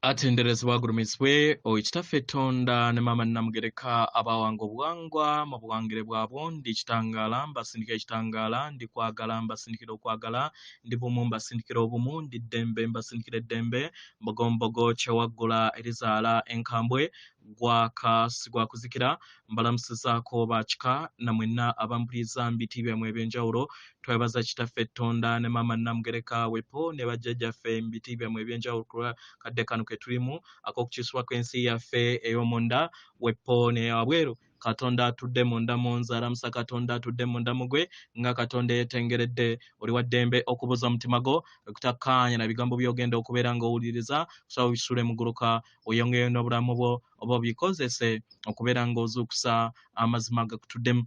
Atenderezebwa gulumisibwe Oweekitaffe Katonda ne Maama Namugereka abawanga obuwangwa mu buwangire bwabwo ndi kitangaala mbasindikira ekitangaala ndi kwagala mbasindikira okwagala ndi bumu mbasindikira obumu ndi ddembe mbasindikira eddembe mbogombogo kyewaggula erizaala enkambwe gwaka kuzikira mbalamusizaako bakika na mwenna abampuliriza mu biti byammwe eby'enjawulo twebaza Kitaffe Katonda ne Maama Namugereka wepo ne bajjajjaffe mu biti byammwe eby'enjawulo ku kadde kano ke tulimu ak'okukisibwa kw'ensi yaffe ey'omunda wepo ne wabweru Katonda atudde munda mu nze alamusa Katonda atudde munda mugwe nga Katonda yeetengeredde oli wa ddembe okubuza omutima gwo okutakkaanya na bigambo by'ogenda okubeera ng'owuliriza kusaba bisule muguluka oyongeyo n'obulamu bwo oba obikozese okubeera ng'ozuukusa amazima gakutuddemu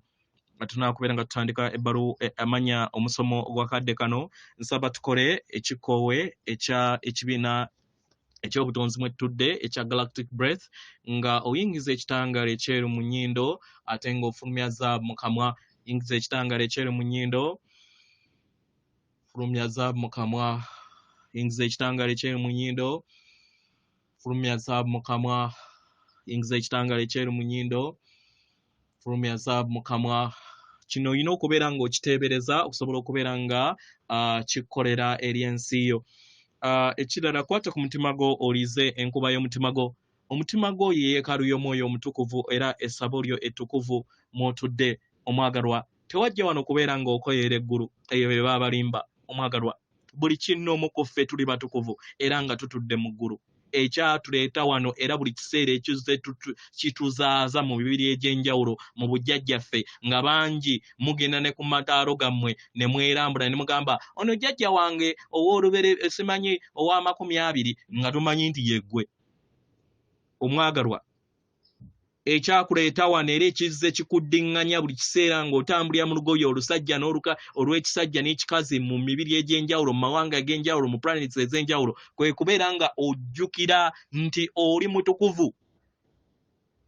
tunakubeera nga tutandika ebbalu amanya omusomo gw'akadde kano nsaba tukole ekikoowe ekibiina ekyobutonzi mwetudde ekya galactic breath nga oyingiza ekitangaala ekyeru mu nnyindo ate ng'ofulumya zaabu mu kamwa yingiza ekitangaala ekyeru mu nnyindo fulumya zaabu mu kamwa yingiza ekitangaala ekyeru mu nnyindo fulumya zaabu mu kamwa yingiza ekitangaala ekyeru mu nnyindo fulumya zaabu mu kamwa kino olina okubeera ng'okiteebereza okusobola okubeera nga kikkolera eri ensi yo. Ekirala kwata ku mutima gwo olize enkuba y'omutima gwo. Omutima gwo ye yeekaalu y'omwoyo omutukuvu era essabo lyo ettukuvu mw'otudde omwagalwa. Tewajja wano kubeera ng'okoyera eggulu eyo be baba balimba omwagalwa. Buli kinnoomu ku ffe tuli batukuvu era nga tutudde mu ggulu. Ekyatuleeta wano era buli kiseera ekizze kituzaaza mu mibiri egy'enjawulo mu bujjajjaffe nga bangi mugenda ne ku mataalo gammwe ne mwerambula ne mugamba ono jjajja wange ow'olubere simanyi owa20 nga tumanyi nti yeggwe omwagalwa. Ekyakuleeta wano era ekizze kikuddiŋŋanya buli kiseera ng'otambulira mu lugoye olusajja olw'ekisajja n'ekikazi mu mibiri egy'enjawulo mu mawanga ag'enjawulo mu planets ez'enjawulo kwe kubeera nga ojjukira nti oli mutukuvu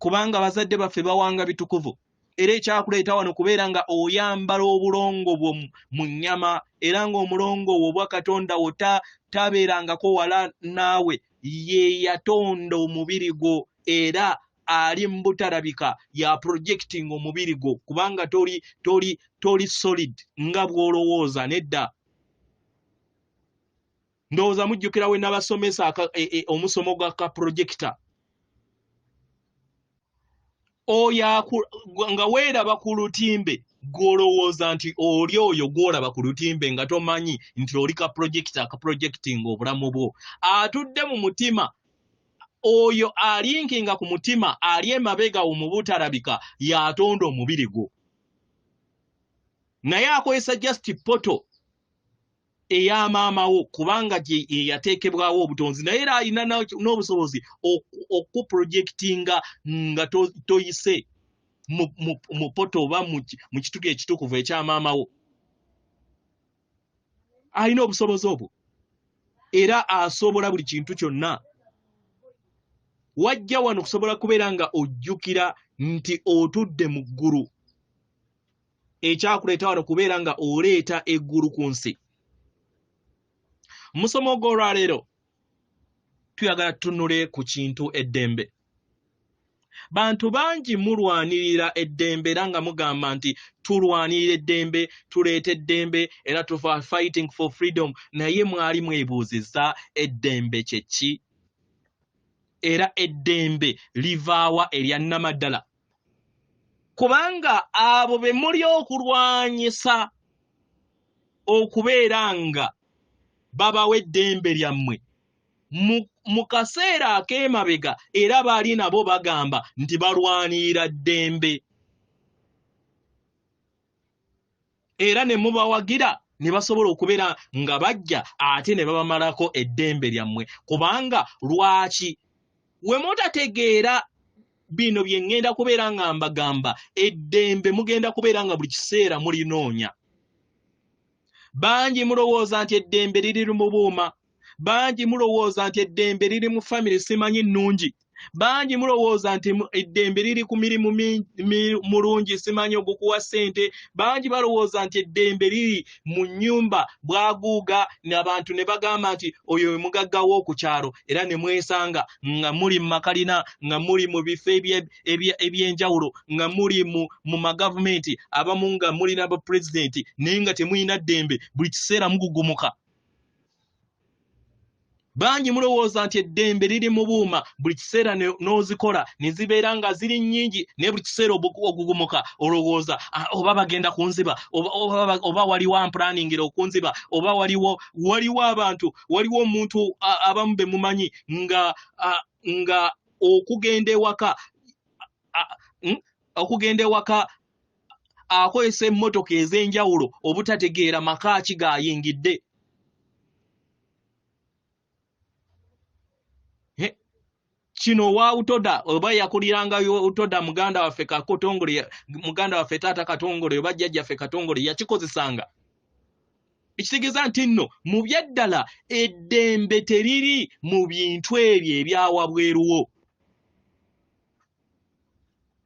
kubanga bazadde baffe bawanga bitukuvu. Era ekyakuleeta wano kubeera nga oyambala obulongo bwo mu nnyama era ng'omulongo wo obwa Katonda wo tabeerangako wala naawe ye yatonda omubiri gwo era ali mbutalabika ya projecting omubiri gwo kubanga toli solid nga bw'olowooza nedda. Ndowooza mujjukira we nabasomesa omusomo gwa ka projector nga weeraba ku lutimbe gw'olowooza nti oli oyo gw'olaba ku lutimbe nga tomanyi nti oli ka projector ka projecting obulamu bwo. Atudde mu mutima oyo alinkinga ku mutima ali emabega mu butalabika yatonda omubiri gwo naye akozesa just poto ey'amaama wo kubanga gye yateekebwawo obutonzi naye era alina n'obusobozi okuprojectinga nga toyise mu poto oba mu kitundu ekitukuvu ekyamaama wo. Alina obusobozi obwo era asobola buli kintu kyonna. Wajja wano kusobola kubeera nga ojjukira nti otudde mu ggulu. Ekyakuleeta wano kubeera nga oleeta eggulu ku nsi. Musomo gw'olwaleero tuyagala tutunule ku kintu eddembe. Bantu bangi mulwanirira eddembe era nga mugamba nti tulwanirira eddembe tuleeta eddembe era tufa fighting for freedom naye mwali mwebuuzizza eddembe kye ki? Era eddembe livaawa erya nnamaddala kubanga abo be muli okulwanyisa okubeera nga babawa eddembe lyammwe mu kaseera ak'emabega era baali nabo bagamba nti balwanirira ddembe era ne mubawagira ne basobola okubeera nga bajja ate ne babamalako eddembe lyammwe kubanga lwaki we mutategeera bino bye ŋŋenda kubeera nga mbagamba eddembe mugenda kubeera nga buli kiseera mulinoonya. Bangi mulowooza nti eddembe liri mu buuma, bangi mulowooza nti eddembe liri mu famire simanyi nnungi bangi mulowooza nti eddembe liri ku mirimu mulungi simanyi ogukuwa ssente bangi balowooza nti eddembe liri mu nnyumba bwaguuga n'abantu ne bagamba nti oyo we mugagga w'oku kyalo era ne mwesanga nga muli mu makalina nga muli mu bifo eby'enjawulo nga muli mu magavumenti abamu nga mulina bapulezidenti naye nga temulina ddembe buli kiseera mugugumuka. Bangi mulowooza nti eddembe liri mu buuma buli kiseera n'ozikola ne zibeera nga ziri nnyingi naye buli kiseera ogugumuka olowooza oba bagenda kunziba oba waliwo ampulaningira okunziba oba waliwo abantu waliwo omuntu abamu be mumanyi nga okugenda ewaka akozesa emmotoka ez'enjawulo obutategeera maka ki gayingidde. Kino wa utoda oba yakuliranga utoda muganda waffe Katongole muganda waffe taata Katongole oba jjajjaffe Katongole yakikozesanga. Ekitegeeza nti nno mu byaddala eddembe teriri mu bintu ebyo ebyawabweruwo.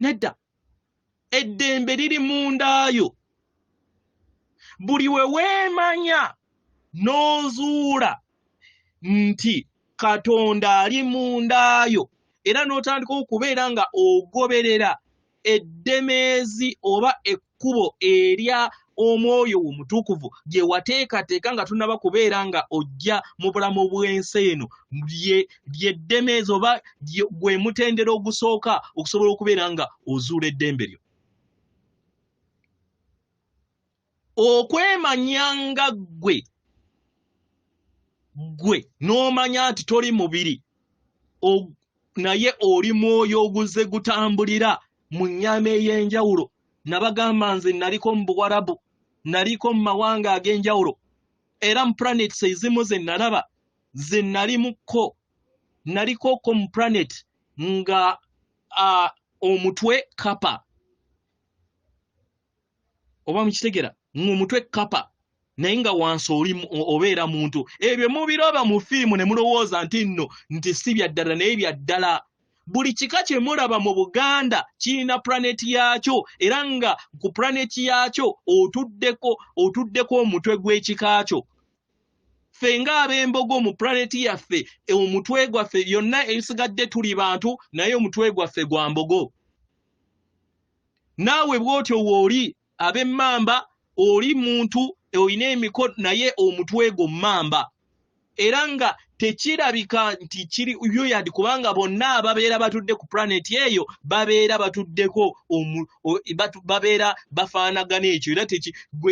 Nedda eddembe liri mundaayo. Buli we weemanya n'ozuula nti Katonda ali mundaayo era n'otandika okubeera nga ogoberera eddemeezi oba ekkubo erya omwoyo omutukuvu gye wateekateeka nga tunaba kubeera nga ojja mu bulamu bw'ensi eno ly'eddemeezi oba gwe mutendera ogusooka okusobola okubeera nga ozuula eddembe lyo. Okwemanyanga gwe n'omanya nti toli mubiri naye oli mwoyo oguze gutambulira mu nnyama ey'enjawulo. Nabagamba nze naliko mu Buwarabu naliko mu mawanga ag'enjawulo era mu planets ezimu ze nalaba ze nalimukko nalikoko mu planet nga omutwe kapa oba mukitegera ng'omutwe kapa naye nga wansi oli obeera muntu. Ebyo mubiraba mu firimu ne mulowooza nti nno nti si byaddala naye byaddala. Buli kika kye mulaba mu Buganda kirina planeti yaakyo era nga ku planeti yaakyo otuddeko omutwe gw'ekika kyo. Ffe ng'ab'embogo mu planeti yaffe omutwe gwaffe yonna ebisigadde tuli bantu naye omutwe gwaffe gwa mbogo. Naawe bw'otyo wooli ab'emmamba oli muntu olina emikono naye omutwe gwo mmamba era nga tekirabika nti kiri yoyadi kubanga bonna ababeera batudde ku planeti eyo babeera batuddeko babeera bafaanagana ekyo era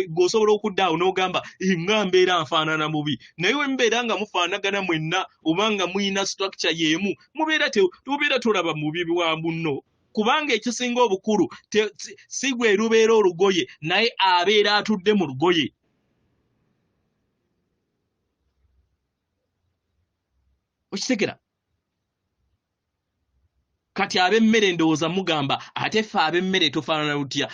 gwosobola okuddaawo n'ogamba nga mbeera nfaanana mubi naye we mubeera nga mufaanagana mwenna oba nga muyina structure y'emu mubeera tolaba mubi wa bunno kubanga ekisinga obukulu si gwe lubeera olugoye naye abeera atudde mu lugoye. Okitegera kati ab'emmere ndowooza mugamba ate ffe ab'emmere tufaanana lutya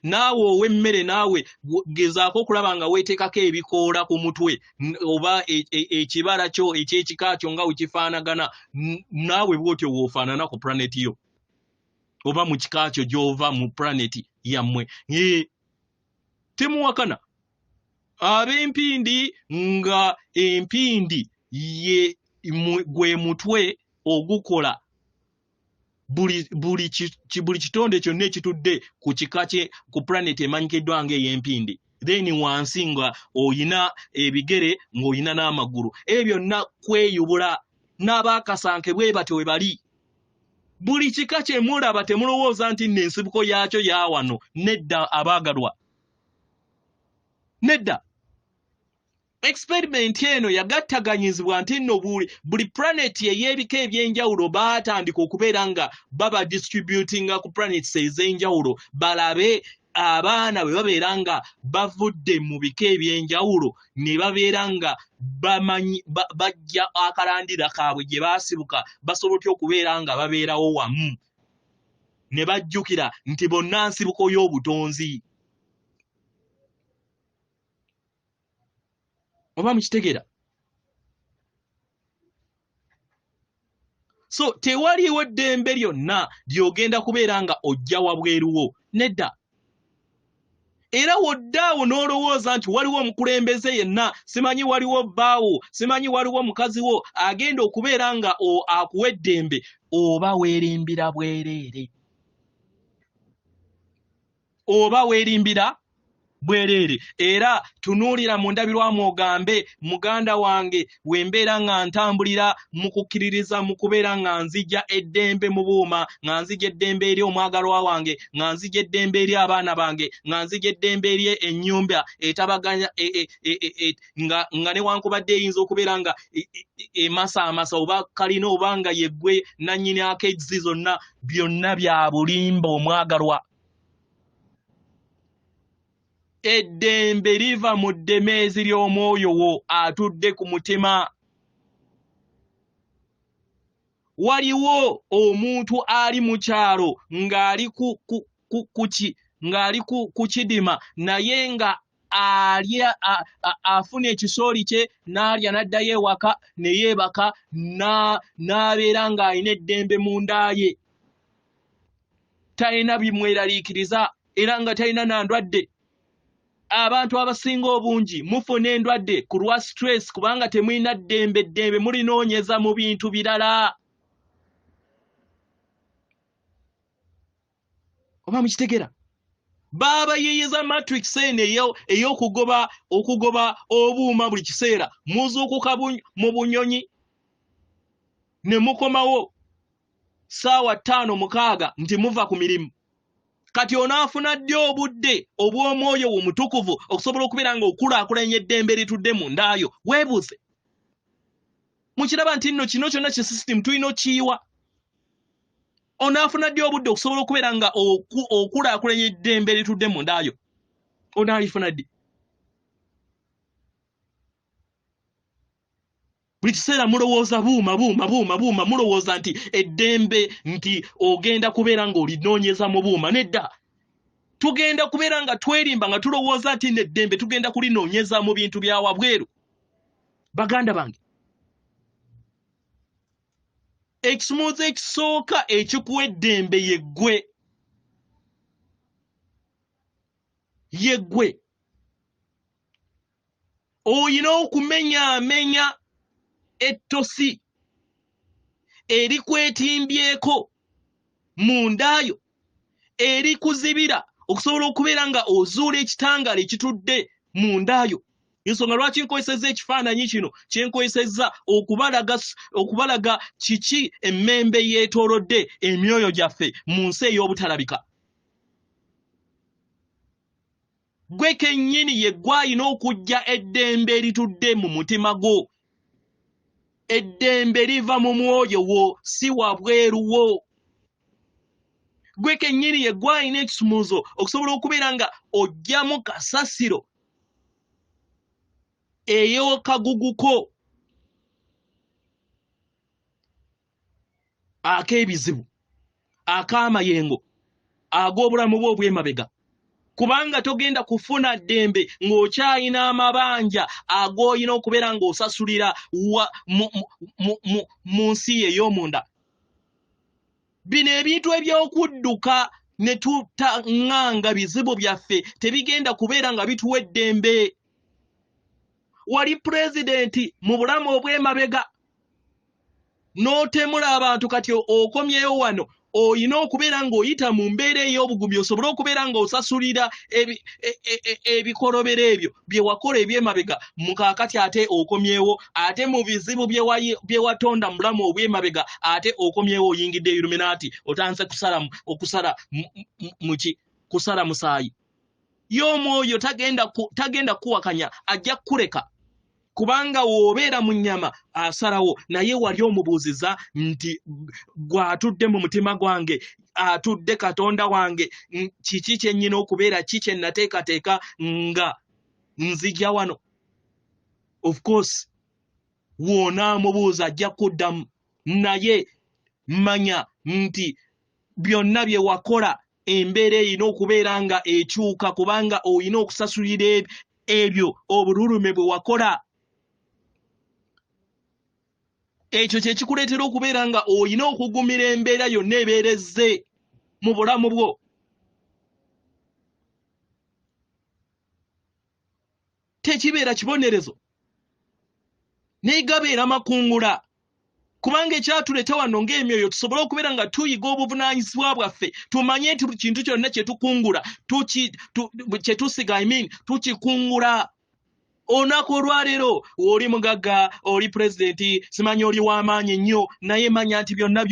naawe ow'emmere naawe gezaako okulaba nga weeteekako ebikoola ku mutwe oba ekibala kyo eky'ekika kyo nga wekifaanagana naawe bw'otyo woofaanana ku planeti yo oba mu kika kyo gy'ova mu planeti yammwe. Temuwakana ab'empindi nga empindi ye gwe mutwe ogukola buli kitonde kyonna ekitudde ku kika kye ku planet emanyikiddwa ng'ey'empindi then wansi nga oyina ebigere ng'oyina n'amagulu ebyo byonna kweyubula n'abaakasanke bwe batyo we bali. Buli kika kye mulaba temulowooza nti n'ensibuko yaakyo yaawano. Nedda abaagalwa, nedda. Experiment eno yagattaganyizibwa nti nno buli planet ey'ebika eby'enjawulo baatandika okubeera nga baba distributinga ku planets ez'enjawulo balabe abaana bwe babeera nga bavudde mu bika eby'enjawulo ne babeera nga bajja akalandira kaabwe gye baasibuka basobola otya okubeera nga babeerawo wamu ne bajjukira nti bonna nsibuko y'obutonzi. Oba mukitegeera So tewaliwo eddembe lyonna lyogenda kubeera nga ojja wabweruwo nedda. Era woddaawo n'olowooza nti waliwo omukulembeze yenna, simanyi waliwo bbaawo, simanyi waliwo mukazi wo agenda okubeera nga akuwa eddembe, oba weerimbira bwereere. Oba weerimbira bwereere. Era tunuulira mu ndabirwamu ogambe muganda wange wembeera nga ntambulira mu kukkiririza mu kubeera nga nzija eddembe mu buuma, nga nzija eddembe eri omwagalwa wange, nga nzija eddembe eri abaana bange, nga nzija eddembe eri ennyumba etabaganya nga newankubadde eyinza okubeera nga emasaamasa oba kalina oba nga yeggwe nannyini akezzi zonna byonna bya bulimba omwagalwa. Eddembe liva mu ddemeezi ly'omwoyo wo atudde ku mutima. Waliwo omuntu ali mu kyalo ng'ali ng'ali ku kidima naye nga alya afuna ekisooli kye n'alya n'addayo ewaka ne yeebaka n'abeera ng'alina eddembe mu nda ye. Talina bimweraliikiriza era nga talina na ndwadde. Abantu abasinga obungi mufuna endwadde ku lwa stress kubanga temulina ddembe mulinoonyeza mu bintu birala. Oba mukitegera? Baba yeeyeza matrix eno ey'okugoba obuuma buli kiseera, muzuukuka mu bunyonyi ne mukomawo ssaawa 5-6 nti muva ku mirimu. Kati onaafuna ddi obudde obw'omwoyo wo mutukuvu okusobola okubeera nga okulaakulanya eddembe litudde mu ndaayo? Weebuuze. Mukiraba nti nno kino kyonna ki system tulina okiyiwa. Onaafuna ddi obudde okusobola okubeera nga okulaakulanya eddembe litudde mu ndaayo? Onaalifuna ddi? Buli kiseera mulowooza buuma, mulowooza nti eddembe nti ogenda kubeera nga olinoonyeza mu buuma. Nedda. Tugenda kubeera nga twerimba nga tulowooza nti n'eddembe tugenda kulinoonyeza mu bintu bya wabweru. Baganda bange. Ekisumuluzo ekisooka ekikuwa eddembe yeggwe. Yeggwe. Oyina okumenyaamenya ettosi erikwetimbyeko mu ndaayo erikuzibira okusobola okubeera nga ozuula ekitangaala ekitudde mu ndaayo. Ensonga lwaki nkozesezza ekifaananyi kino kyenkozesezza okubalaga kiki emmembe yeetoolodde emyoyo gyaffe mu nsi ey'obutalabika. Gwe kennyini ye gw'alina okujja eddembe eritudde mu mutima gwo. Eddembe liva mu mwoyo wo si wabweru wo. Gwe kennyini ye gw'alina ekisumuluzo okusobola okubeera nga ojjamu kasasiro ey'okagugu ko ak'ebizibu, ak'amayengo, ag'obulamu bwo obw'emabega. Kubanga togenda kufuna ddembe ng'okyalina amabanja ag'olina okubeera ng'osasulira mu nsi ye ey'omunda. Bino ebintu eby'okudduka ne tutaŋŋanga bizibu byaffe tebigenda kubeera nga bituwa eddembe. Wali pulezidenti mu bulamu obw'emabega n'otemula abantu kati okomyeyo wano oyina okubeera ng'oyita mu mbeera ey'obugumi osobole okubeera ng'osasulira ebikolobero ebyo bye wakola eby'emabega mu kaakati ate okomyewo ate mu bizibu bye watonda mu bulamu obw'emabega ate okomyewo oyingidde Illuminati otanze kusala musaayi. Y'omwoyo tagenda kuwakanya, ajja kuleka. Kubanga w'obeera mu nnyama asalawo, naye wali omubuuziza nti gw'atudde mu mutima gwange, atudde Katonda wange, kiki kye nnyina okubeera, ki kye nateekateeka nga nzija wano? Of course, w'onaamubuuza ajja kuddamu, naye manya nti byonna bye wakola embeera erina okubeera nga ekyuka kubanga olina okusasulira ebyo obululume bwe wakola. ekyo kye kikuleetera okubeera nga oyina okugumira embeera yonna ebeerezze mu bulamu bwo. Tekibeera kibonerezo naye gabeera makungula, kubanga ekyatuleeta wano ng'emyoyo tusobole okubeera nga tuyiga obuvunaanyizibwa bwaffe, tumanye nti kintu kyonna kye tukungula kye tusiga tukikungula. Olunaku olwaleero oli mugagga, oli pulezidenti, simanyi oli w'amaanyi nnyo, naye manya nti byonna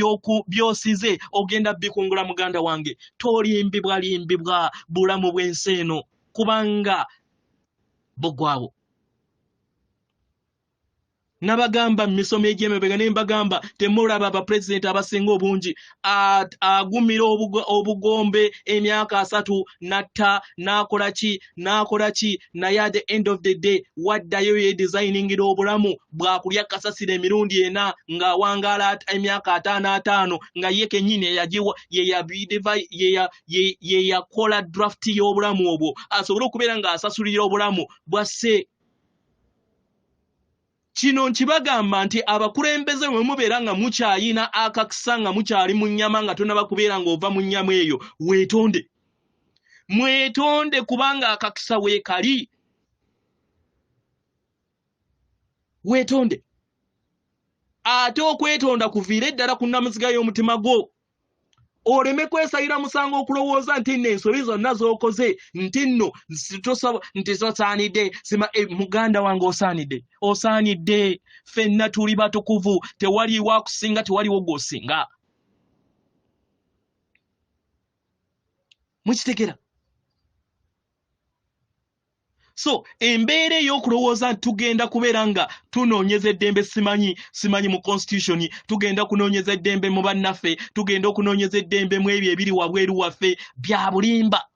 by'osize ogenda bikungula muganda wange. Tolimbibwalimbibwa bulamu bw'ensi eno kubanga bugwawo. Nabagamba misomo egy'emabega ne mbagamba temulaba abapulezidenti abasinga obungi agumira obugombe emyaka 3 natta n'akola ki naye at the end of the day waddayo ye designingira obulamu bwakulya kasasira emirundi 4 ng'awangaala emyaka 5 nga ye kennyini ye yakola draft y'obulamu obwo asobole okubeera ng'asasulira obulamu bwasse. Kino nkibagamba nti abakulembeze bwe mubeera nga mukyayina akakisa nga mukyali mu nnyama nga tonaba kubeera ng'ova mu nnyama eyo, mwetonde kubanga akakisa weekali. Weetonde. Ate okwetonda kuviire ddala ku nnamuziga y'omutima gwo. Oleme kwesayira musango okulowooza nti n'ensobi zonna z'okoze nti nno nti zosaanidde. Muganda wange osaanidde. Ffenna tuli batukuvu, tewaliwo akusinga, tewaliwo gw'osinga. Mukitegera? So embeera ey'okulowooza nti tugenda kubeera nga tunoonyeza eddembe simanyi mu constitution, tugenda kunoonyeza eddembe mu bannaffe, tugenda okunoonyeza eddembe mu ebyo ebiri wabweru waffe, bya bulimba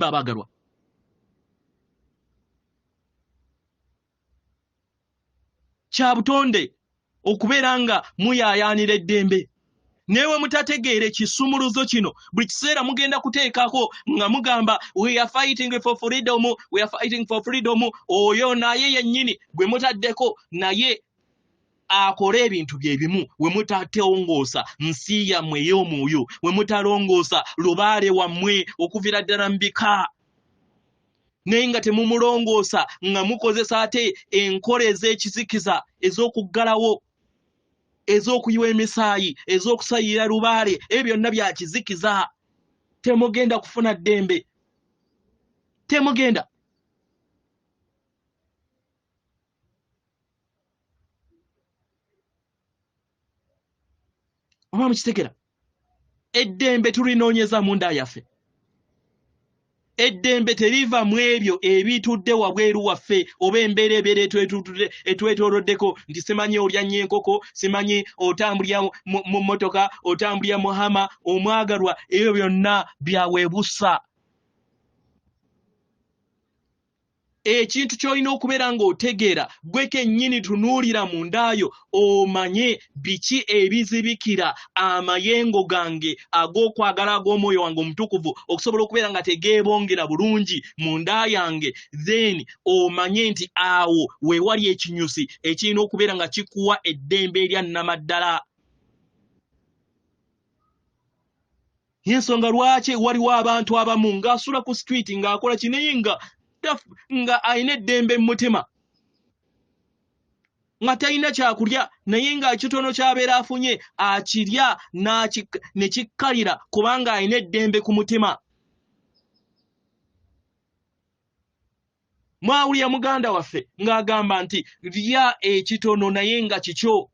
abaagalwa. Kya butonde okubeera nga muyaayaanira eddembe. Newe mutategeera ekisumuluzo kino buli kiseera mugenda kuteekako nga mugamba we are fighting for freedom, oyo naye yennyini gwe mutaddeko naye akole ebintu bye bimu, we mutatongoosa nsi yammwe ey'omwoyo, we mutalongoosa lubaale wammwe okuviira ddala mu bika, naye nga temumulongoosa nga mukozesa ate enkola ez'ekizikiza ez'okuggalawo, ez'okuyiwa emisaayi, ez'okusayira lubaale, ebyo byonna bya kizikiza. Temugenda kufuna ddembe. Temugenda. Oba mukitegera? Eddembe tulinoonyeza mu nda yaffe. Eddembe teriva mu ebyo ebitudde wabweru waffe oba embeera etwetooloddeko nti simanyi olya nnyo enkoko, simanyi otambulira mu mmotoka, otambulira mu hama, omwagalwa, ebyo byonna byaweebusa. Ekintu ky'olina okubeera ng'otegeera gwe kennyini tunuulira mu ndaayo omanye biki ebizibikira amayengo gange ag'okwagala ag'omwoyo wange omutukuvu okusobola okubeera nga tegeebongera bulungi mu nda yange, then omanye nti awo we wali ekinyusi ekirina okubeera nga kikuwa eddembe erya nnamaddala. Y'ensonga lwaki waliwo abantu abamu ng'asula ku street ng'akola kinaye nga ayina eddembe mu mutima, nga talina kyakulya naye nga kitono ky'abeera afunye akirya ne kikkalira kubanga ayina eddembe ku mutima. Mwawulira muganda waffe ng'agamba nti lya ekitono naye nga kikyo,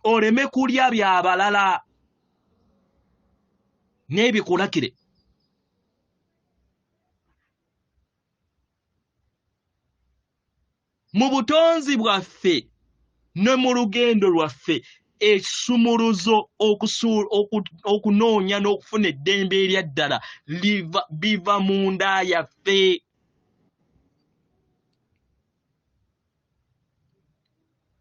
oleme kulya by'abalala n'ebikulakire. Mu butonzi bwaffe ne mu lugendo lwaffe ekisumuluzo okunoonya n'okufuna eddembe erya ddala biva mu nda yaffe.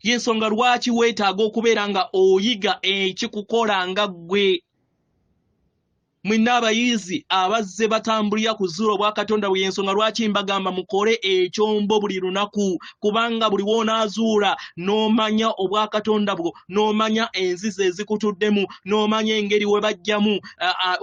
Y'ensonga lwaki weetaaga okubeera nga oyiga ekikukola nga ggwe. mwinna abayizi abazze batambulira ku zuulo bwa Katonda bwe ensonga lwaki mbagamba mukole ekyombo buli lunaku kubanga buli wonaazuula n'omanya obwa Katonda bwo n'omanya enzizi ezikutuddemu n'omanya engeri we bajjamu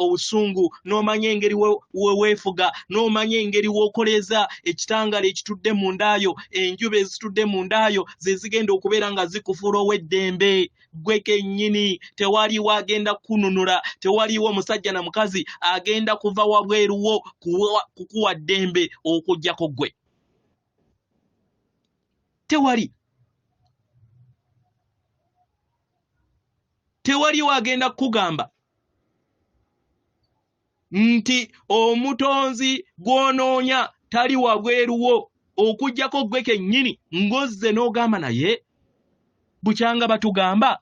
obusungu n'omanya engeri we weefuga n'omanya engeri w'okoleza ekitangala ekitudde mu ndaayo enjuba ezitudde mu ndaayo ze zigenda okubeera nga zikufuula ow'eddembe gwe kennyini tewaliwo agenda kununula tewaliwo omusajja na mukazi agenda kuva wabweruwo kukuwa ddembe okujjako gwe tewaliwo agenda kugamba nti omutonzi gw'onoonya tali wabweruwo okujjako gwe kennyini ngozze n'ogamba naye bukyanga batugamba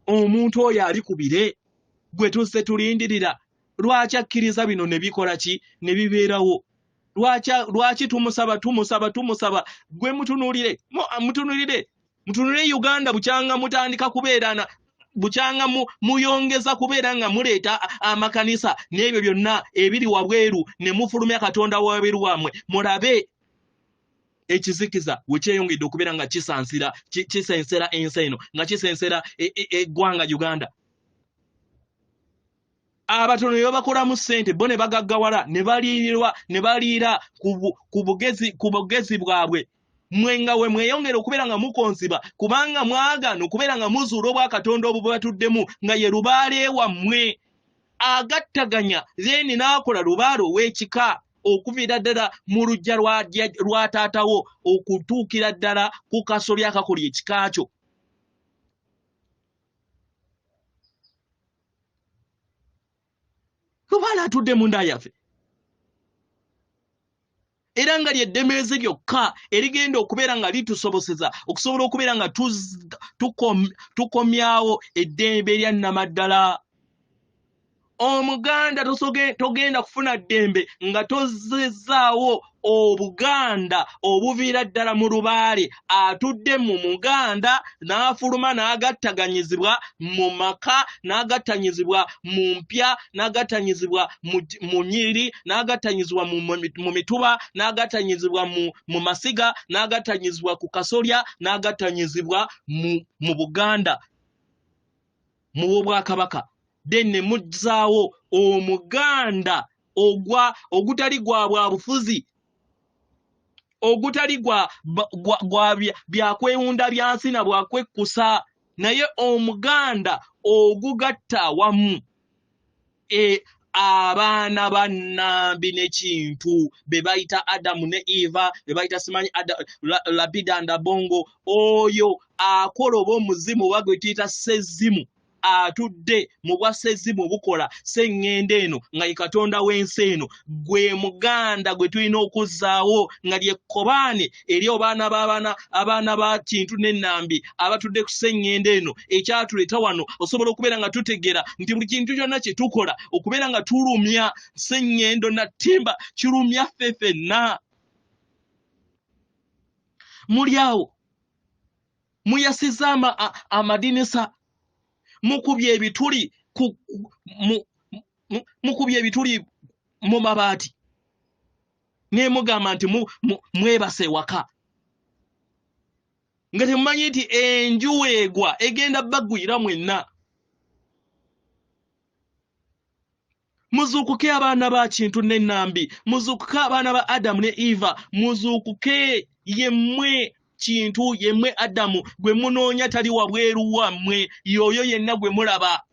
omuntu oyo ali kubire gwe tusse tulindirira lwaki akkiriza bino ne bikola ki ne bibeerawo lwaki tumusaba gwe mutunulire Uganda bukyanga mutandika kubeerana bukyanga muyongeza kubeera nga muleeta amakanisa n'ebyo byonna ebiri wabweru ne mufulumya Katonda wabweru wamwe mulabe ekizikiza wekyeyongedde okubeera nga kisensera ensi eno nga kisensera eggwanga Uganda abatono ne babakolamu ssente bo ne bagaggawala ne baliira ku bugezi bwabwe mwenga we mweyongera okubeera nga mukonziba kubanga mwagaana okubeera nga muzuula obwa Katonda obwo bwatuddemu nga ye lubaale wammwe agattaganya then n'akola lubaale ow'ekika okuviira ddala mu lujja lwa taatawo okutuukira ddala ku kasolya akakolya ekika kyo lubaale atudde mu nda yaffe era nga ly'eddemezi lyokka erigenda okubeera nga litusoboseza okusobola okubeera nga tukomyawo eddembe erya nnamaddala omuganda togenda kufuna ddembe nga tozezaawo obuganda obuviira ddala mu lubaale atudde mu muganda n'afuluma n'agattaganyizibwa mu maka n'agattanyizibwa mu mpya n'agattanyizibwa mu nyiri n'agattanyizibwa mu mituba n'agattanyizibwa mu masiga n'agattanyizibwa ku kasolya n'agattanyizibwa mu buganda mu bwobwakabaka denne muzzaawo omuganda ogutali gwa bwa bufuzi ogutali gwa byakwewunda byansi na bwakwekkusa naye omuganda ogugatta wamu abaana bannambi n'ekintu be bayita Adamu ne Eva be bayita simanyi Labida Ndabongo oyo akola ob'omuzimu bagwe tuyita ssezimu atudde mu bwa ssezimu bukola sseŋŋenda eno nga ye Katonda w'ensi eno gwe muganda gwe tulina okuzzaawo nga lyekkobaane eri abaana ba kintu n'ennambi abatudde ku sseŋŋenda eno ekyatuleeta wano osobola okubeera nga tutegeera nti buli kintu kyonna kye tukola okubeera nga tulumya sseŋŋendo na ttimba kirumya ffe ffenna muli awo muyasiza amadinisa mukubye ebituli mu mabaati ne mugamba nti mwebase waka nga temumanyi nti enju egwa egenda baggwira mwenna muzuukuke abaana ba kintu n'ennambi muzuukuke abaana ba Adamu ne Eva muzuukuke yemmwe kintu yemmwe Adamu gwe munoonya tali wabweru wammwe yoyo yenna gwe mulaba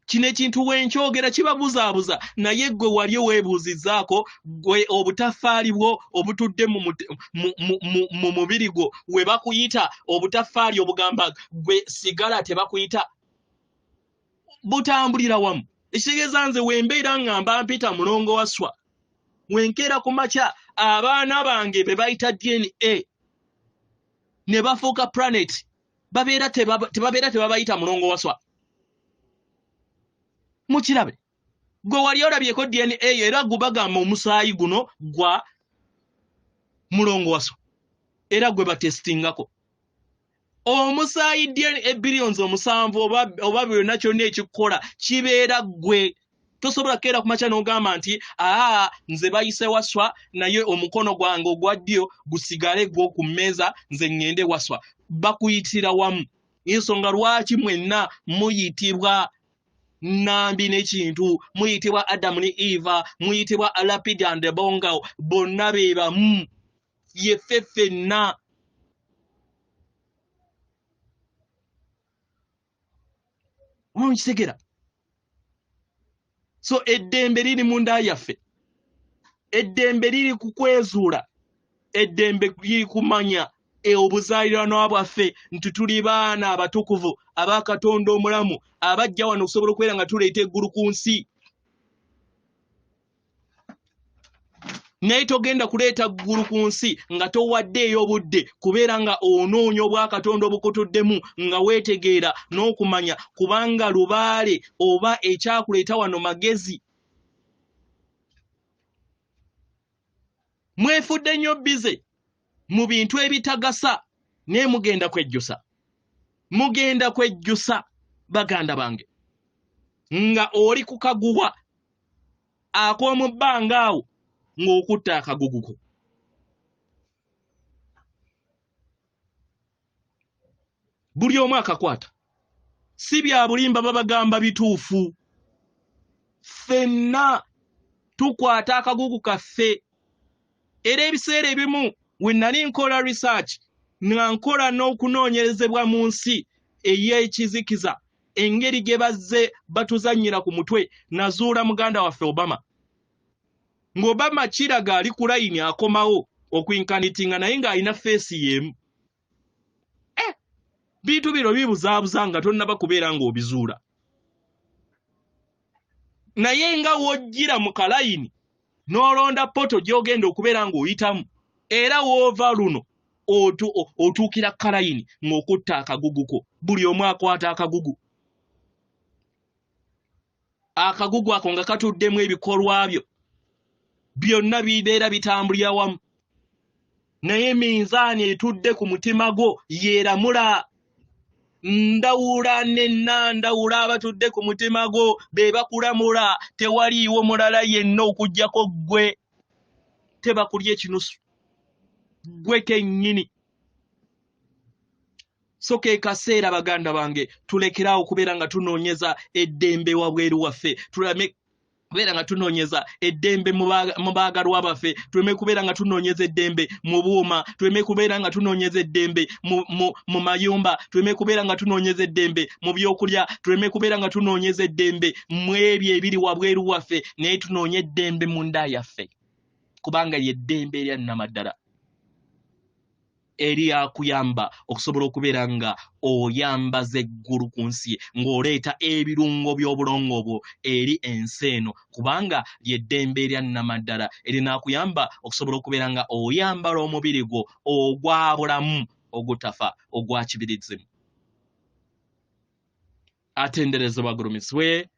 kino ekintu wenkyogera kibabuzaabuza naye gwe wali weebuuzizzaako gwe obutafaali bwo obutudde mu mubiri gwo we bakuyita obutafaali obugamba gwe sigala tebakuyita butambulira wamu ekitegeeza nze wembeera ngamba mpita Mulongo Wasswa wenkeera ku makya abaana bange be bayita DNA ne bafuuka planet babeera tebabayita Mulongo Wasswa mukirabe gwe wali olabyeko DNA era gubagamba omusaayi guno gwa Mulongo Wasswa era gwe batestingako omusayidde billions omusanvu oba byonna kyonna ekikola kibeera ggwe. Tosobola keera ku makya n'ogamba nti nze bayise Wasswa naye omukono gwange ogwa ddyo gusigale gwo ku mmeeza nze ŋŋende Wasswa. Bakuyitira wamu. Ensonga lwaki mwenna muyitibwa Nambi n'ekintu, muyitibwa Adamu ne Eva, muyitibwa Lapid and Bongo, bonna be bamu. Yeffe ffenna. Omukitegera. So eddembe liri munda yaffe. Eddembe liri kukwezuula. Eddembe liri kumanya obuzaaliranwa bwaffe nti tuli baana abatukuvu aba Katonda omulamu abajja wano okusobola okubeera nga tuleeta eggulu ku nsi. Naye togenda kuleeta ggulu ku nsi nga towaddeeyo obudde kubeera nga onoonya obwa Katonda obukutuddemu nga weetegeera n'okumanya kubanga lubaale oba ekyakuleeta wano magezi. Mwefudde nnyo bize mu bintu ebitagasa naye mugenda kwejjusa. Mugenda kwejjusa baganda bange nga oli ku kaguwa ak'omu bbanga awo ng'okutta akagugu ko. Buli omu akakwata. Si bya bulimba babagamba bituufu. Ffenna tukwata akagugu kaffe. Era ebiseera ebimu we nali nkola research nga nkola n'okunoonyerezebwa mu nsi ey'ekizikiza engeri gye bazze batuzannyira ku mutwe nazuula muganda waffe Obama. Ng'Obama kiraga ali ku layini akomawo okuinkanitinga naye ng'alina feesi y'emu. Bintu bino bibuzaabuza nga tonnaba kubeera ng'obizuula. Naye nga wojjira mu kalayini n'olonda poto gy'ogenda okubeera ng'oyitamu era woova luno otuukira kalayini ng'okutta akagugu ko. Buli omu akwata akagugu. Akagugu ako nga katuddemu ebikolwa byo byonna bibeera bitambulira wamu. Naye minzaani etudde ku mutima gwo yeeramula. Ndawula n'ennandawula abatudde ku mutima gwo be bakulamula. Tewaliiwo mulala yenna okuggyako ggwe. Tebakulya ekinusu. Ggwe kennyini. So ke kaseera baganda bange tulekerawo kubeera nga tunoonyeza eddembe wabweru waffe. Tulame kubeera nga tunoonyeza eddembe mu baagalwa baffe. Tuleme kubeera nga tunoonyeza eddembe mu buuma. Tuleme kubeera nga tunoonyeza eddembe mu mayumba. Tuleme kubeera nga tunoonyeza eddembe mu byokulya. Tuleme kubeera nga tunoonyeza eddembe mu ebyo ebiri wabweru waffe. Naye tunoonye eddembe mu nda yaffe. Kubanga yeddembe erya nnamaddala eri akuyamba okusobola okubeera nga oyambaza eggulu ku nsi ng'oleeta ebirungo by'obulongo bwo eri ensi eno kubanga yeddembe erya nnamaddala erinaakuyamba okusobola okubeera nga oyambala omubiri gwo ogwa bulamu ogutafa ogwa kibirizimu. Atenderezebwa agulumisibwe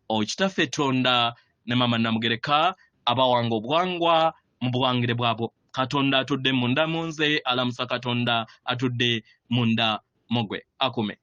Okitaffe Tonda ne Mama Namugereka abawanga obuwangwa mu buwangire bwabo. Katonda atudde munda munze, alamusa Katonda atudde munda mugwe. Akume.